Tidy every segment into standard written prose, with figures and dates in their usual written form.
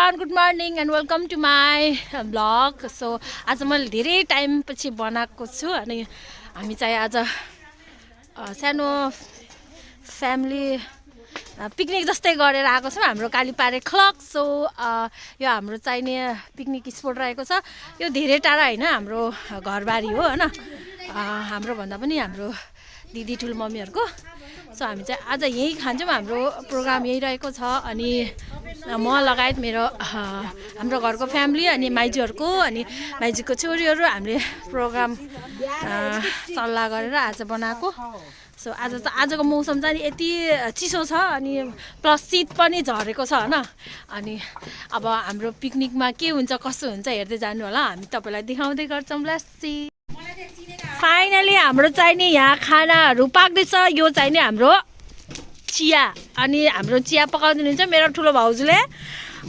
everyone, good morning and welcome to my vlog. So आज मैले धेरै टाइम पछि बनाएको छु अनि हामी चाहिँ आज सानो फ्यामिली पिकनिक जस्तै गरेर आएको छौं हाम्रो कालीपारे क्लक. सो यो हाम्रो चाहिने पिकनिक स्पोट रहेको छ. यो धेरै टाढा हैन, हाम्रो घरबारी हो हैन, हाम्रो भन्दा पनि हाम्रो दिदी ठुलो मम्मीहरुको. सो हामी चाहिँ आज यही खान्छौँ. हाम्रो प्रोग्राम यही रहेको छ अनि म लगायत मेरो हाम्रो घरको फ्यामिली अनि माइजूहरुको अनि माइजूको छोरीहरु हामीले प्रोग्राम सल्लाह गरेर आज बनाएको. सो आजको मौसम चाहिँ यति चिसो छ अनि प्लस शीत पनि झरेको छ हैन. अनि अब हाम्रो पिकनिकमा के हुन्छ कसो हुन्छ हेर्दै जानु होला. हामी तपाईलाई देखाउँदै गर्छौं. Let's see. फाइनली हाम्रो चाहिँ नि यहाँ खानाहरू पाक्दैछ. यो चाहिँ नि हाम्रो चिया अनि हाम्रो चिया पकाउँदै हुन्छ मेरो ठुलो भाउजूले.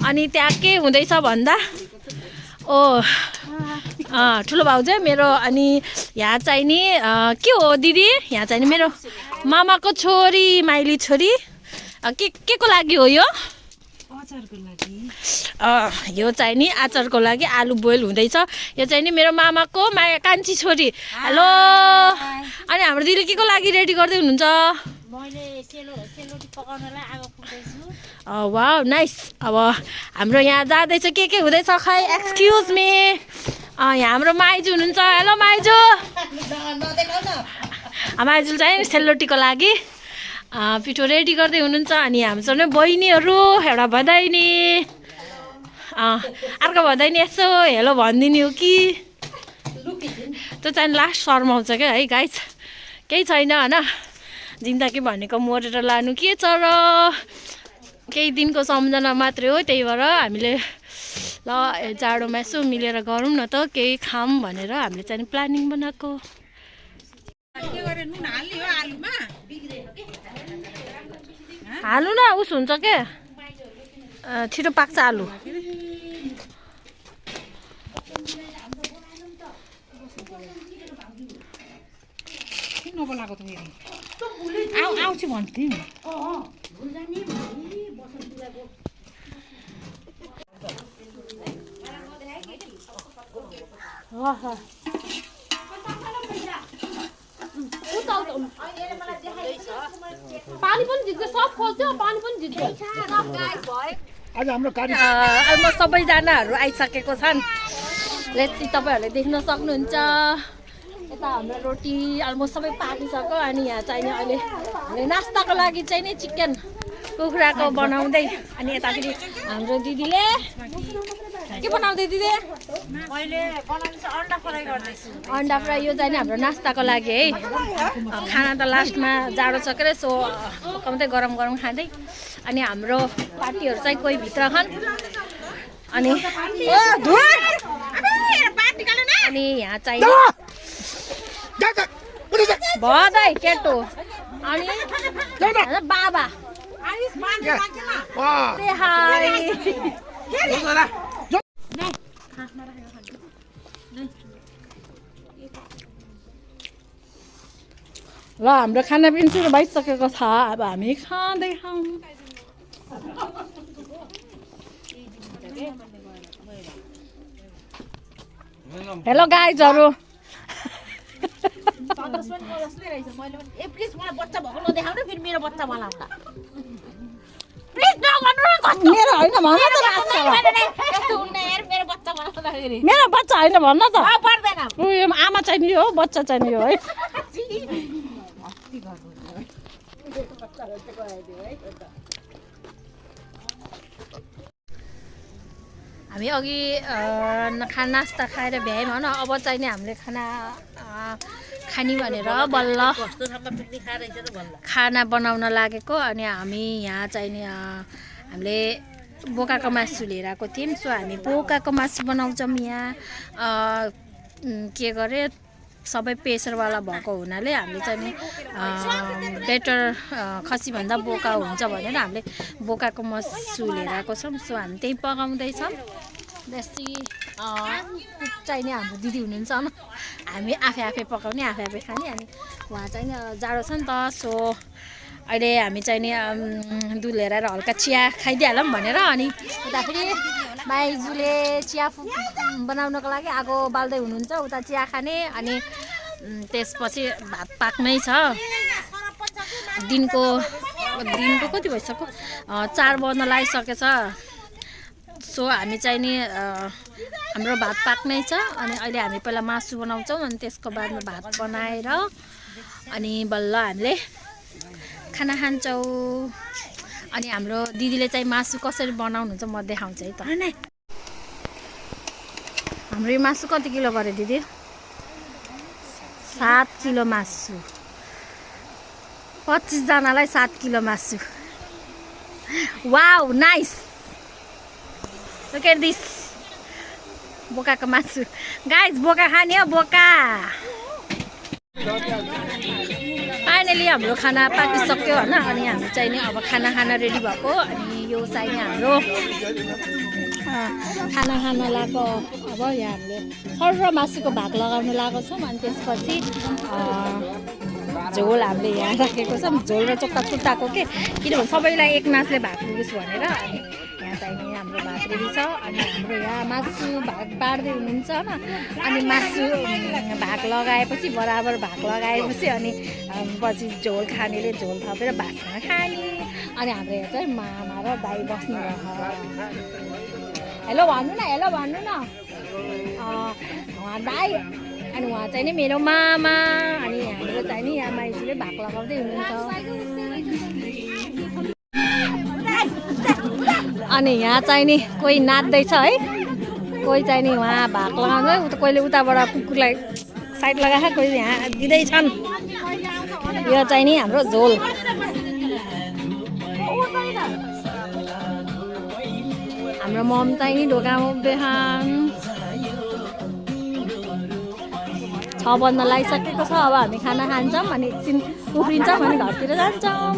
अनि त्यहाँ के हुँदैछ भन्दा ठुलो भाउजू मेरो. अनि यहाँ चाहिँ नि के हो दिदी, यहाँ चाहिँ नि मेरो मामाको छोरी माइली छोरी. के को लागि हो यो? अचारको लागि. यो चाहिँ नि अचारको लागि आलु बोइल हुँदैछ. यो चाहिँ नि मेरो मामाको कान्छी छोरी. हेलो. अनि हाम्रो दिदीले के को लागि रेडी गर्दै हुनुहुन्छ? मैले सेलरोटी पकाउनलाई आगो फुक्दैछु. Wow nice. अब हाम्रो यहाँ जाँदैछ के हुँदैछ खै. Excuse me. यहाँ हाम्रो माइजू हुनुहुन्छ. हेलो माइजू. माइजू चाहिँ सेलरोटीको लागि पिठो रेडी गर्दै हुनुहुन्छ. अनि हाम्रो बहिनीहरू एउटा भदैनी अर्को भदैनी यसो हेलो भनिदिने हो कि त्यो चाहिँ लास्ट शर्माउँछ क्या है गाइस. केही छैन होइन, जिन्दगी भनेको मोरेर लानु के छ र, केही दिनको सम्झना मात्रै हो. त्यही भएर हामीले ल जाडोमा यसो मिलेर गरौँ न त, केही खाऊँ भनेर हामीले चाहिँ प्लानिङ बनाएको. हाल्नु न उस हुन्छ के छिटो पाक्छ आलु. आउँछु भन्थेँ नि. पानी पनि झिक्दै सब खोल्थ्यो, पानी पनि झिक्दै छ. आज हाम्रो कार्यक्रम सबैजनाहरू आइसकेको छन्. Let's see. तपाईहरूले देख्न सक्नुहुन्छ यता हाम्रो रोटी अलमोस्ट सबै पाकिसक्यो. अनि यहाँ चाहिँ नि अहिले हामीले नास्ताको लागि चाहिँ नि चिकन कुखुराको बनाउँदै. अनि यता फेरि हाम्रो दिदीले के बनाउँदै दिदी? मैले बनाउँछु अन्डा फ्राई गर्दैछु. अन्डा फ्राई. यो चाहिँ नि हाम्रो नास्ताको लागि है. खाना त लास्टमा जाडो छ के, सो पकाउँदै गरम गरम खाँदै. अनि हाम्रो पार्टीहरू चाहिँ कोही भित्र छन्. अनि अनि यहाँ चाहिँ भदै केटो अनि बाबा ल हाम्रो खाना पनि सुरु भइसकेको छ. अब हामी खाँदै खाऊँ. हेलो गाइजहरू. मेरो होइन भन त. मेरो बच्चा होइन भन्न त. आमा चाहिने हो, बच्चा चाहिने हो है. हामी अघि नास्ता खाएर भ्यायौँ होइन. अब चाहिँ नि हामीले खाना खाने भनेर बल्ल खाना बनाउन लागेको. अनि हामी यहाँ चाहिँ नि हामीले बोकाको मासु लिएर आएको थियौँ. सो हामी बोकाको मासु बनाउँछौँ यहाँ. के गरे सबै प्रेसरवाला भएको हुनाले हामीले चाहिँ नि बेटर खसीभन्दा बोका हुन्छ भनेर हामीले बोकाको मासु लिएर आएको छौँ. सो हामी त्यही पकाउँदैछौँ. बेसी चाहिँ नि हाम्रो दिदी हुनुहुन्छ. हामी आफै पकाउने आफै खाने. अनि उहाँ चाहिँ नि जाडो छ नि त, सो अहिले हामी चाहिँ नि दुध लिएर हल्का चिया खाइदिइहालौँ भनेर. अनि उता फेरि माइजूले चिया बनाउनको लागि आगो बाल्दै हुनुहुन्छ उता चिया खाने अनि त्यसपछि भात पाक्नै छ दिनको कति भइसक्यो 4 बज्न लागिसकेछ सो हामी चाहिँ नि हाम्रो भात पाक्नै छ अनि अहिले हामी पहिला मासु बनाउँछौँ अनि त्यसको बादमा भात बनाएर अनि बल्ल हामीले खाना खान्छौँ अनि हाम्रो दिदीले चाहिँ मासु कसरी बनाउनुहुन्छ म देखाउँछु है त हाम्रो यो मासु कति किलो गरे दिदी 7 किलो मासु 25 जनालाई 7 किलो मासु wow nice look at this बोकाको मासु गाइस बोका खाने हो बोका फाइनली हाम्रो खाना पाकिसक्यो होइन अनि हामी चाहिँ नि अब खाना खान रेडी भएको अनि यो चाहिँ नि हाम्रो खाना खान लागेको अब यहाँ हामीले सर्र मासुको भाग लगाउन लागेको छौँ अनि त्यसपछि झोल हामीले यहाँ राखेको छौँ झोल र चोक्का छुट्टाएको के किनभने सबैलाई एक नाचले भाग पुगोस् भनेर अनि यहाँ चाहिँ नि हाम्रो भात रेडी छ अनि हाम्रो यहाँ मासु भाग बाँड्दै हुनुहुन्छ होइन अनि मासु भाग लगाएपछि बराबर भाग लगाएपछि अनि पछि झोल खानेले झोल थपेर भातसँग खाने अनि हाम्रो यहाँ चाहिँ मामा र दाइ बस्नु हेलो भन्नु न उहाँ दाइ अनि उहाँ चाहिँ नि मेरो मामा अनि हाम्रो चाहिँ नि यहाँ माइजूले भाग लगाउँदै हुनुहुन्छ अनि यहाँ चाहिँ नि कोही नाच्दैछ है कोही चाहिँ नि उहाँ भाग लगाउँदै कोहीले उताबाट कुकुरलाई साइड लगाएर कोही यहाँ दिँदैछन् यो चाहिँ नि हाम्रो झोल हाम्रो मम चाहिँ नि ढोकामा बिहान 6 बज्न लागिसकेको छ अब हामी खाना खान्छौँ अनि एकछिन उफ्रिन्छौँ अनि घरतिर जान्छौँ